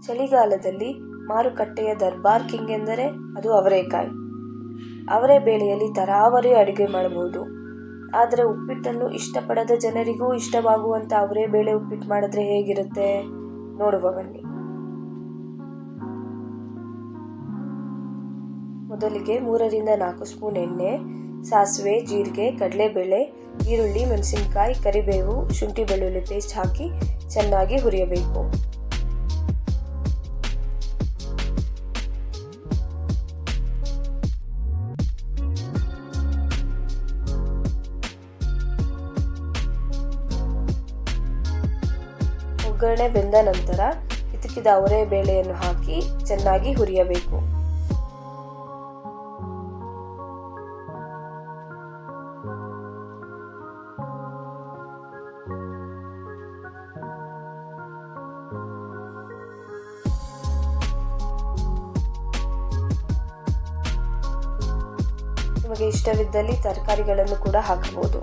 ಚಳಿಗಾಲದಲ್ಲಿ ಮಾರುಕಟ್ಟೆಯ ದರ್ಬಾರ್ ಕಿಂಗ್ ಎಂದರೆ ಅದು ಅವರೆಕಾಯಿ. ಅವರೆ ಬೇಳೆಯಲ್ಲಿ ತರಾವರಿ ಅಡುಗೆ ಮಾಡಬಹುದು. ಆದರೆ ಉಪ್ಪಿಟ್ಟನ್ನು ಇಷ್ಟಪಡದ ಜನರಿಗೂ ಇಷ್ಟವಾಗುವಂಥ ಅವರೆ ಬೇಳೆ ಉಪ್ಪಿಟ್ಟು ಮಾಡಿದ್ರೆ ಹೇಗಿರುತ್ತೆ ನೋಡುವ ಬನ್ನಿ. ಮೊದಲಿಗೆ 3-4 ಸ್ಪೂನ್ ಎಣ್ಣೆ, ಸಾಸಿವೆ, ಜೀರಿಗೆ, ಕಡಲೆಬೇಳೆ, ಈರುಳ್ಳಿ, ಮೆಣಸಿನಕಾಯಿ, ಕರಿಬೇವು, ಶುಂಠಿ ಬೆಳ್ಳುಳ್ಳಿ ಪೇಸ್ಟ್ ಹಾಕಿ ಚೆನ್ನಾಗಿ ಹುರಿಯಬೇಕು. ಒಗ್ಗರಣೆ ಬೆಂದ ನಂತರ ಕಿತ್ತುಕಿದ ಅವರೆ ಬೇಳೆಯನ್ನು ಹಾಕಿ ಚೆನ್ನಾಗಿ ಹುರಿಯಬೇಕು. ನಿಮಗೆ ಇಷ್ಟವಿದ್ದಲ್ಲಿ ತರಕಾರಿಗಳನ್ನು ಕೂಡ ಹಾಕಬಹುದು.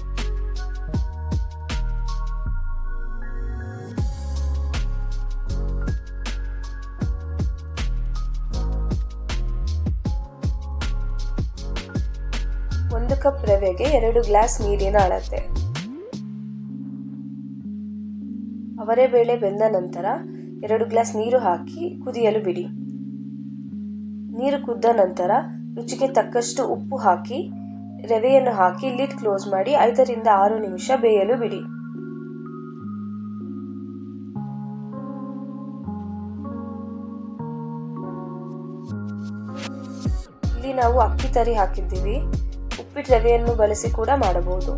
ಒಂದು ಕಪ್ ರವೆಗೆ 2 ಗ್ಲಾಸ್ ನೀರಿನ ಅಳತೆ. ಅವರೆ ಬೇಳೆ ಬೆಂದ ನಂತರ 2 ಗ್ಲಾಸ್ ನೀರು ಹಾಕಿ ಕುದಿಯಲು ಬಿಡಿ. ನೀರು ಕುದ್ದ ನಂತರ ರುಚಿಗೆ ತಕ್ಕಷ್ಟು ಉಪ್ಪು ಹಾಕಿ ರವೆಯನ್ನು ಹಾಕಿ ಲಿಡ್ ಕ್ಲೋಸ್ ಮಾಡಿ 5-6 ನಿಮಿಷ ಬೇಯಲು ಬಿಡಿ. ಇಲ್ಲಿ ನಾವು ಅಕ್ಕಿ ತರಿ ಹಾಕಿದ್ದೀವಿ. ಉಪ್ಪಿಟ್ಟು ರವೆಯನ್ನು ಬಳಸಿ ಕೂಡ ಮಾಡಬಹುದು.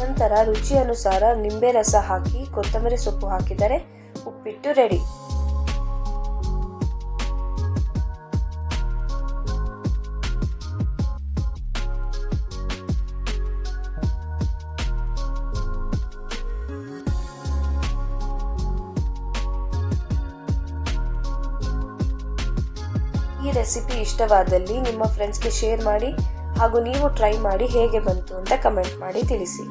ನಂತರ ರುಚಿ ಅನುಸಾರ ನಿಂಬೆ ರಸ ಹಾಕಿ ಕೊತ್ತಂಬರಿ ಸೊಪ್ಪು ಹಾಕಿದರೆ ಉಪ್ಪಿಟ್ಟು ರೆಡಿ. ಈ ರೆಸಿಪಿ ಇಷ್ಟವಾದಲ್ಲಿ ನಿಮ್ಮ ಫ್ರೆಂಡ್ಸ್ಗೆ ಶೇರ್ ಮಾಡಿ ಹಾಗೂ ನೀವು ಟ್ರೈ ಮಾಡಿ ಹೇಗೆ ಬಂತು ಅಂತ ಕಮೆಂಟ್ ಮಾಡಿ ತಿಳಿಸಿ.